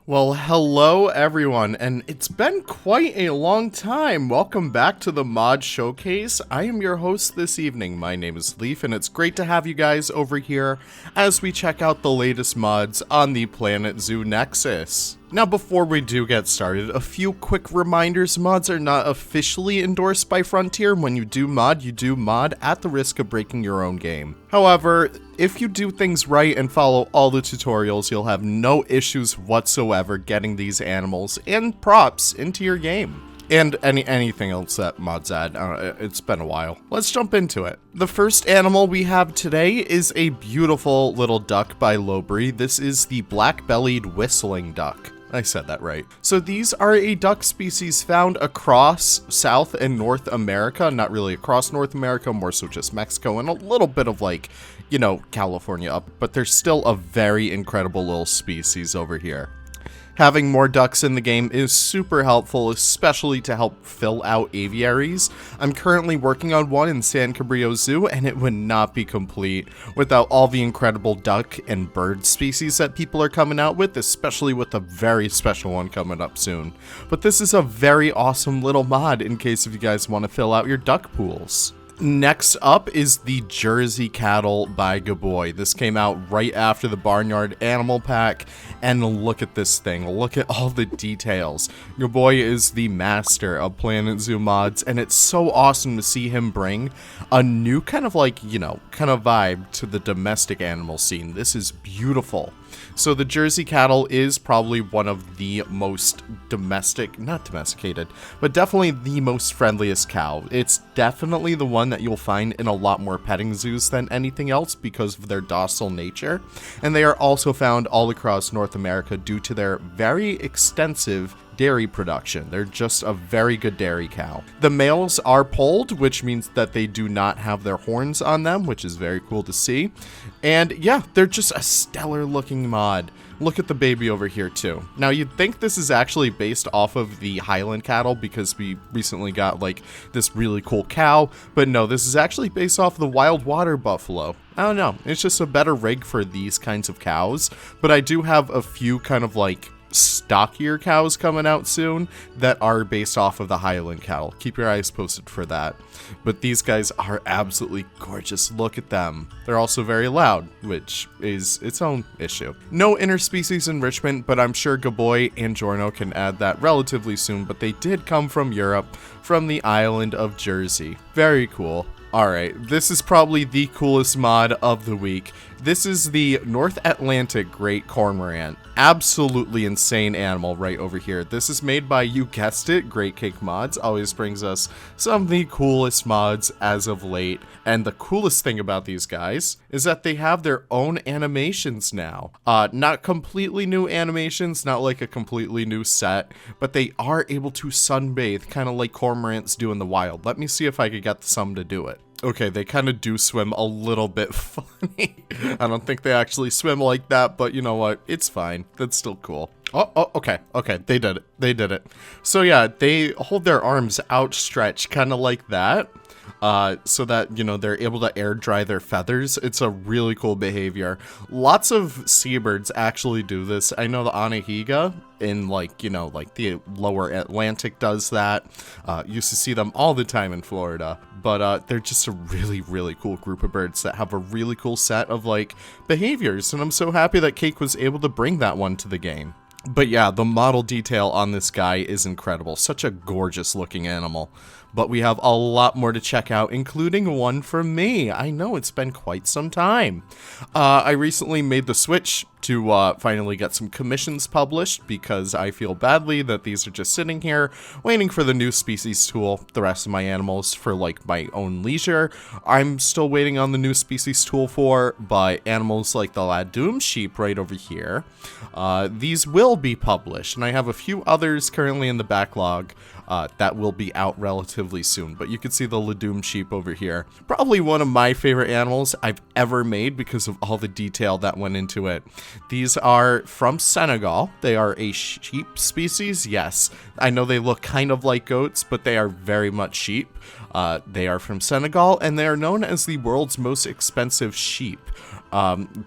Well, hello everyone, and it's been quite a long time. Welcome back to the Mod Showcase. I am your host this evening. My name is Leaf, and it's great to have you guys over here as we check out the latest mods on the Planet Zoo Nexus. Now, before we do get started, a few quick reminders. Mods are not officially endorsed by Frontier. When you do mod at the risk of breaking your own game. However, if you do things right and follow all the tutorials, you'll have no issues whatsoever getting these animals and props into your game. And anything else that mods add. It's been a while. Let's jump into it. The first animal we have today is a beautiful little duck by Lowbury. This is the black-bellied whistling duck. I said that right. So these are a duck species found across South and North America. Not really across North America, more so just Mexico and a little bit of California up. But they're still a very incredible little species over here. Having more ducks in the game is super helpful, especially to help fill out aviaries. I'm currently working on one in San Cabrillo Zoo, and it would not be complete without all the incredible duck and bird species that people are coming out with, especially with a very special one coming up soon. But this is a very awesome little mod in case if you guys want to fill out your duck pools. Next up is the Jersey Cattle by Gaboy. This came out right after the Barnyard Animal Pack, and look at this thing. Look at all the details. Gaboy is the master of Planet Zoo mods, and it's so awesome to see him bring a new kind of vibe to the domestic animal scene. This is beautiful. So the Jersey Cattle is probably one of the most not domesticated, but definitely the most friendliest cow. It's definitely the one that you'll find in a lot more petting zoos than anything else because of their docile nature. And they are also found all across North America due to their very extensive dairy production. They're just a very good dairy cow. The males are polled, which means that they do not have their horns on them, which is very cool to see. And yeah, they're just a stellar looking mod. Look at the baby over here too. Now you'd think this is actually based off of the Highland cattle because we recently got this really cool cow, but no, this is actually based off the wild water buffalo. I don't know, it's just a better rig for these kinds of cows, but I do have a few kind of stockier cows coming out soon that are based off of the Highland cattle. Keep your eyes posted for that. But these guys are absolutely gorgeous. Look at them. They're also very loud, which is its own issue. No interspecies enrichment, but I'm sure Gaboy and Giorno can add that relatively soon, but they did come from Europe, from the island of Jersey. Very cool. Alright, this is probably the coolest mod of the week. This is the North Atlantic Great Cormorant. Absolutely insane animal right over here. This is made by, you guessed it, Great Cake Mods. Always brings us some of the coolest mods as of late. And the coolest thing about these guys is that they have their own animations now. Not completely new animations, not like a completely new set, but they are able to sunbathe, kind of like cormorants do in the wild. Let me see if I could get some to do it. Okay, they kind of do swim a little bit funny. I don't think they actually swim like that, but you know what? It's fine. That's still cool. Oh, okay, they did it. So yeah, they hold their arms outstretched, kind of like that. So that, they're able to air dry their feathers. It's a really cool behavior. Lots of seabirds actually do this. I know the Anahiga in the lower Atlantic does that. Used to see them all the time in Florida, but they're just a really, really cool group of birds that have a really cool set of behaviors. And I'm so happy that Cake was able to bring that one to the game. But yeah, the model detail on this guy is incredible. Such a gorgeous looking animal. But we have a lot more to check out, including one from me. I know, it's been quite some time. I recently made the switch to finally get some commissions published because I feel badly that these are just sitting here waiting for the new species tool, the rest of my animals for my own leisure. I'm still waiting on the new species tool but animals like the Ladum sheep right over here, these will be published, and I have a few others currently in the backlog that will be out relatively soon. But you can see the Ladum sheep over here. Probably one of my favorite animals I've ever made because of all the detail that went into it. These are from Senegal. They are a sheep species. Yes, I know they look kind of like goats, but they are very much sheep. They are from Senegal, and they are known as the world's most expensive sheep.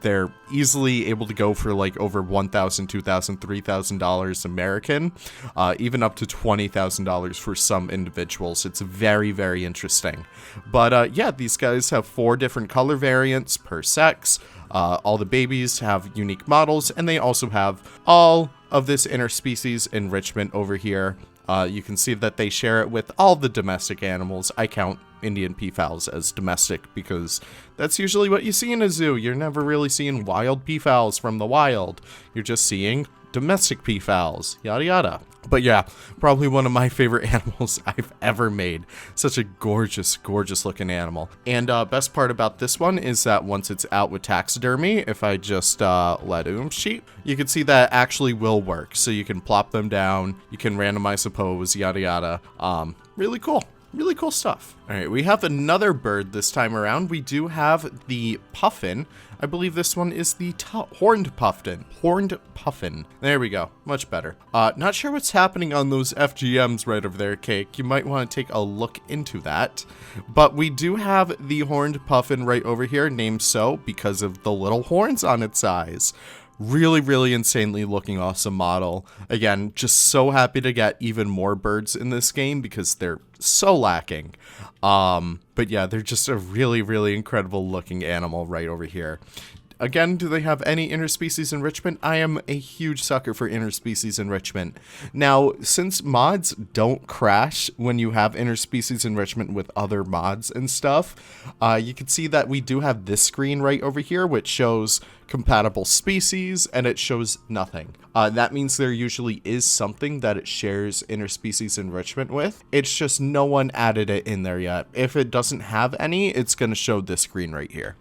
They're easily able to go for like over $1,000, $2,000, $3,000 American, even up to $20,000 for some individuals. It's very, very interesting. But yeah, these guys have 4 different color variants per sex. All the babies have unique models, and they also have all of this interspecies enrichment over here. You can see that they share it with all the domestic animals. I count Indian peafowls as domestic because that's usually what you see in a zoo. You're never really seeing wild peafowls from the wild. You're just seeing domestic peafowls, yada yada. But yeah, probably one of my favorite animals I've ever made. Such a gorgeous, gorgeous looking animal. And best part about this one is that once it's out with taxidermy, if I just let sheet, you can see that it actually will work. So you can plop them down, you can randomize the pose, yada yada. Really cool. Really cool stuff. All right, we have another bird this time around. We do have the puffin. I believe this one is the horned puffin. Horned puffin. There we go. Much better. Not sure what's happening on those FGMs right over there, Cake. You might want to take a look into that. But we do have the horned puffin right over here, named so because of the little horns on its eyes. Really, really insanely looking awesome model. Again, just so happy to get even more birds in this game because they're so lacking. But yeah, they're just a really, really incredible looking animal right over here. Again, do they have any interspecies enrichment? I am a huge sucker for interspecies enrichment. Now, since mods don't crash when you have interspecies enrichment with other mods and stuff, you can see that we do have this screen right over here, which shows compatible species, and it shows nothing. That means there usually is something that it shares interspecies enrichment with. It's just no one added it in there yet. If it doesn't have any, it's going to show this screen right here.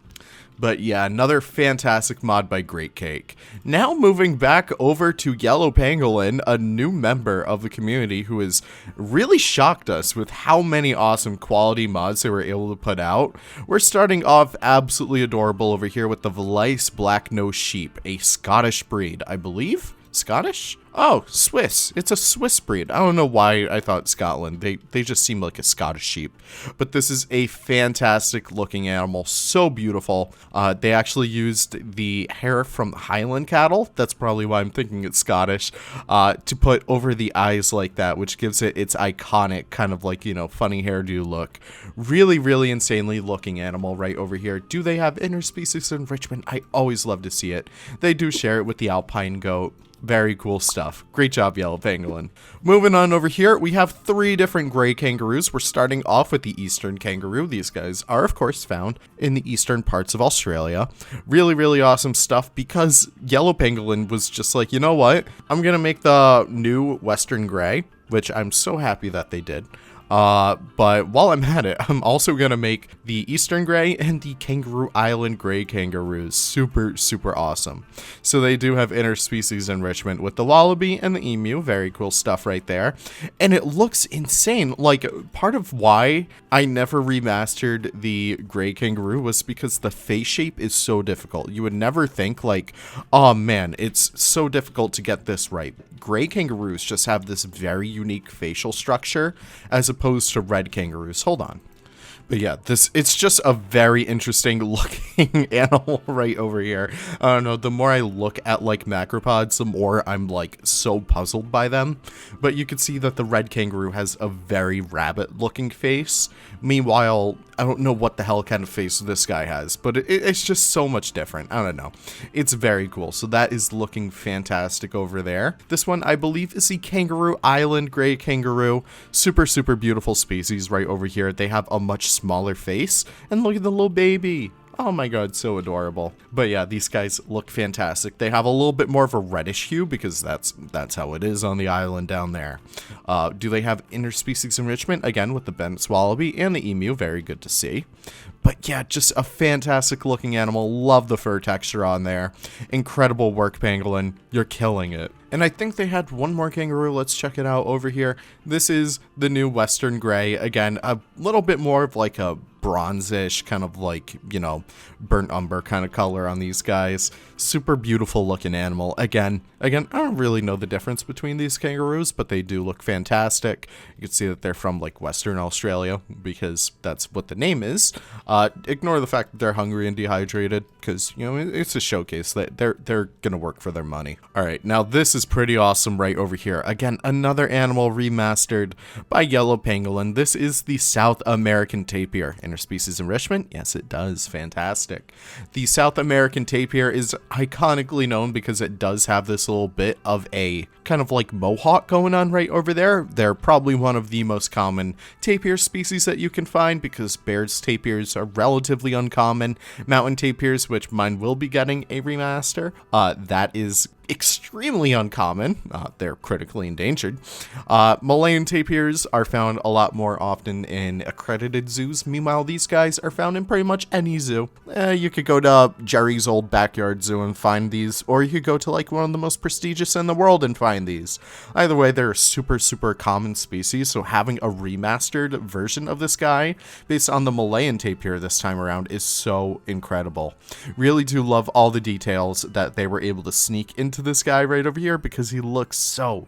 But yeah, another fantastic mod by Great Cake. Now moving back over to Yellow Pangolin, a new member of the community who has really shocked us with how many awesome quality mods they were able to put out. We're starting off absolutely adorable over here with the Valais blacknose sheep, a Scottish breed, I believe. Scottish? Oh, Swiss. It's a Swiss breed. I don't know why I thought Scotland. They just seem like a Scottish sheep. But this is a fantastic looking animal. So beautiful. They actually used the hair from Highland cattle. That's probably why I'm thinking it's Scottish. To put over the eyes like that, which gives it its iconic kind of like, you know, funny hairdo look. Really, really insanely looking animal right over here. Do they have interspecies enrichment? I always love to see it. They do share it with the alpine goat. Very cool stuff. Great job, Yellow Pangolin. Moving on over here, we have 3 different gray kangaroos. We're starting off with the eastern kangaroo. These guys are, of course, found in the eastern parts of Australia. Really, really awesome stuff because Yellow Pangolin was just like, you know what? I'm going to make the new western gray, which I'm so happy that they did. But while I'm at it, I'm also gonna make the Eastern Grey and the Kangaroo Island Grey kangaroos. Super, super awesome. So they do have interspecies enrichment with the wallaby and the emu. Very cool stuff right there. And it looks insane. Like, part of why I never remastered the Grey Kangaroo was because the face shape is so difficult. You would never think, like, oh man, it's so difficult to get this right. Grey kangaroos just have this very unique facial structure as opposed to red kangaroos. Hold on. But yeah, it's just a very interesting looking animal right over here. I don't know, the more I look at like macropods, the more I'm like so puzzled by them. But you can see that the red kangaroo has a very rabbit looking face. Meanwhile, I don't know what the hell kind of face this guy has, but it's just so much different. I don't know. It's very cool. So that is looking fantastic over there. This one, I believe, is the Kangaroo Island Grey Kangaroo. Super, super beautiful species right over here. They have a much smaller face. And look at the little baby. Oh my god, so adorable. But yeah, these guys look fantastic. They have a little bit more of a reddish hue because that's how it is on the island down there. Do they have interspecies enrichment? Again, with the Bennett's wallaby and the emu. Very good to see. But yeah, just a fantastic looking animal. Love the fur texture on there. Incredible work, Pangolin. You're killing it. And I think they had one more kangaroo. Let's check it out over here. This is the new Western Grey. Again, a little bit more of like a bronzish, kind of like, you know, burnt umber kind of color on these guys. Super beautiful looking animal. Again, I don't really know the difference between these kangaroos, but they do look fantastic. You can see that they're from like Western Australia because that's what the name is. Ignore the fact that they're hungry and dehydrated because, you know, it's a showcase that they're gonna work for their money. All right, now this is pretty awesome right over here. Again, another animal remastered by Yellow Pangolin. This is the South American tapir. Interspecies enrichment? Yes, it does. Fantastic. The South American tapir is iconically known because it does have this little bit of a kind of like mohawk going on right over there. They're probably one of the most common tapir species that you can find because Baird's tapirs are relatively uncommon. Mountain tapirs, which mine will be getting a remaster, that is extremely uncommon. They're critically endangered. Malayan tapirs are found a lot more often in accredited zoos. Meanwhile, these guys are found in pretty much any zoo. You could go to Jerry's old backyard zoo and find these, or you could go to like one of the most prestigious in the world and find these. Either way, they're a super common species, so having a remastered version of this guy based on the Malayan tapir this time around is so incredible. Really do love all the details that they were able to sneak into this guy right over here because he looks so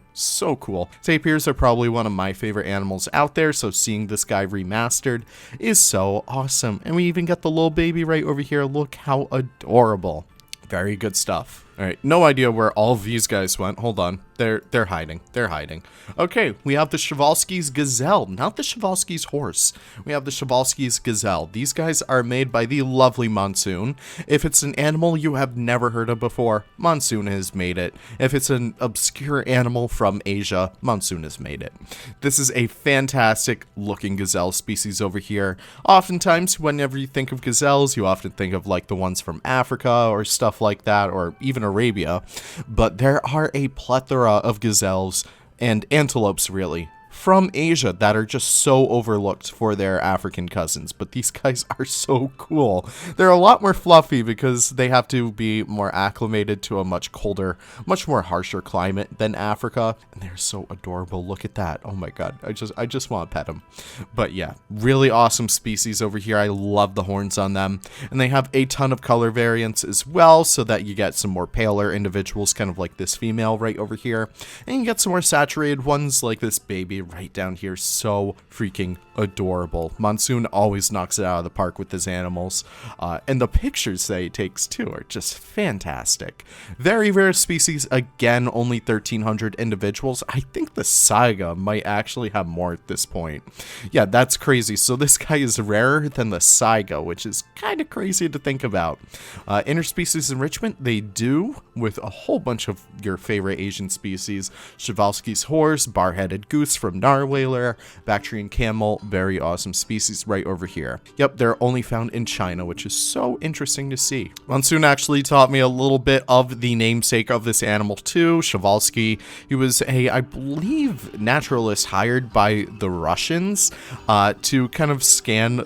cool. Tapirs are probably one of my favorite animals out there, so seeing this guy remastered is so awesome. And we even got the little baby right over here. Look how adorable. Very good stuff. All right, no idea where all of these guys went. Hold on. They're hiding. They're hiding. Okay, we have the Przewalski's gazelle, not the Przewalski's horse. We have the Przewalski's gazelle. These guys are made by the lovely Monsoon. If it's an animal you have never heard of before, Monsoon has made it. If it's an obscure animal from Asia, Monsoon has made it. This is a fantastic looking gazelle species over here. Oftentimes, whenever you think of gazelles, you often think of like the ones from Africa or stuff like that, or even Arabia. But there are a plethora of gazelles and antelopes really from Asia that are just so overlooked for their African cousins, but these guys are so cool. They're a lot more fluffy because they have to be more acclimated to a much colder, much more harsher climate than Africa, and they're so adorable. Look at that. Oh my god, I just want to pet them. But yeah, really awesome species over here. I love the horns on them, and they have a ton of color variants as well, so that you get some more paler individuals, kind of like this female right over here, and you get some more saturated ones like this baby right down here. So freaking adorable. Monsoon always knocks it out of the park with his animals, and the pictures that he takes too are just fantastic. Very rare species. Again, only 1,300 individuals. I think the Saiga might actually have more at this point. Yeah, that's crazy. So this guy is rarer than the Saiga, which is kind of crazy to think about. Interspecies enrichment, they do with a whole bunch of your favorite Asian species. Przewalski's horse, bar-headed goose from Narwhaler, Bactrian camel, very awesome species right over here. Yep, they're only found in China, which is so interesting to see. Monsoon actually taught me a little bit of the namesake of this animal too, Przewalski. He was a, I believe, naturalist hired by the Russians to kind of scan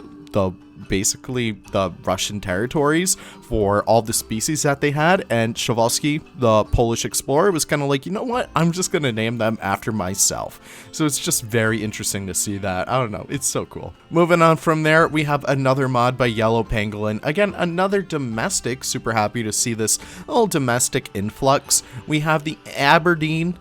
basically the Russian territories for all the species that they had, and Przewalski, the Polish explorer, was kind of like, you know what, I'm just gonna name them after myself. So it's just very interesting to see that. I don't know, it's so cool. Moving on from there, we have another mod by Yellow Pangolin. Again, another domestic. Super happy to see this little domestic influx. We have the Aberdeen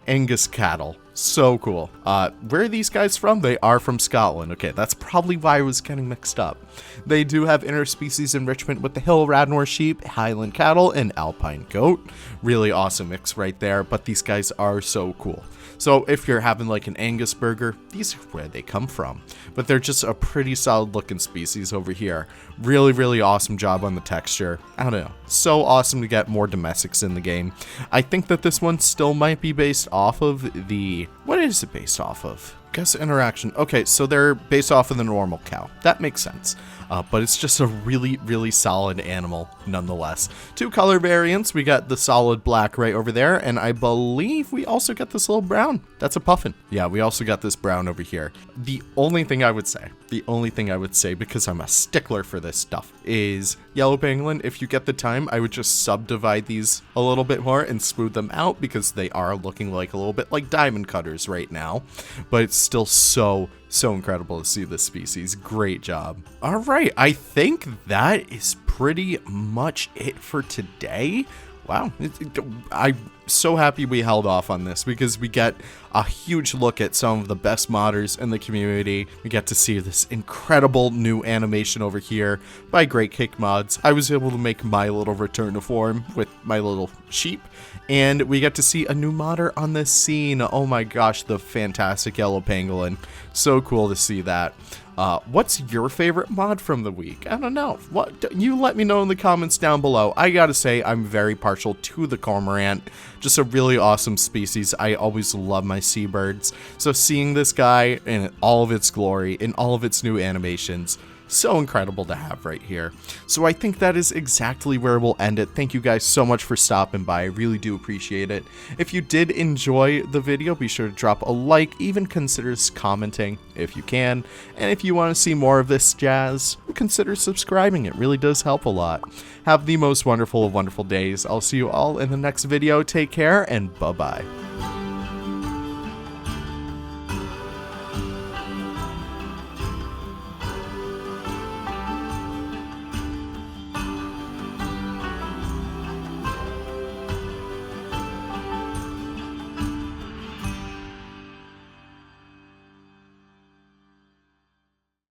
Angus cattle. So cool. Where are these guys from? They are from Scotland. Okay, that's probably why I was getting mixed up. They do have interspecies enrichment with the Hill Radnor sheep, Highland cattle, and Alpine goat. Really awesome mix right there, but these guys are so cool. So if you're having like an Angus burger, these are where they come from. But they're just a pretty solid looking species over here. Really awesome job on the texture. I don't know. So awesome to get more domestics in the game. I think that this one still might be based off of the... What is it based off of? Guess interaction. Okay, so they're based off of the normal cow. That makes sense. But it's just a really solid animal nonetheless. Two color variants. We got the solid black right over there, and I believe we also got this little brown. That's a puffin. Yeah, we also got this brown over here. The only thing I would say, because I'm a stickler for this stuff, is yellow pangolin. If you get the time, I would just subdivide these a little bit more and smooth them out because they are looking like a little bit like diamond cutters right now. But it's still so incredible to see this species. Great job. All right, I think that is pretty much it for today. Wow, I'm so happy we held off on this because we get a huge look at some of the best modders in the community. We get to see this incredible new animation over here by Great Cake Mods. I was able to make my little return to form with my little sheep, and we get to see a new modder on this scene. Oh my gosh, the fantastic yellow pangolin. So cool to see that. What's your favorite mod from the week? I don't know. You let me know in the comments down below. I gotta say, I'm very partial to the cormorant. Just a really awesome species. I always love my seabirds. So seeing this guy in all of its glory, in all of its new animations, so incredible to have right here. So I think that is exactly where we'll end it. Thank you guys so much for stopping by. I really do appreciate it. If you did enjoy the video, be sure to drop a like, even consider commenting if you can. And if you want to see more of this jazz, consider subscribing. It really does help a lot. Have the most wonderful of wonderful days. I'll see you all in the next video. Take care and bye-bye.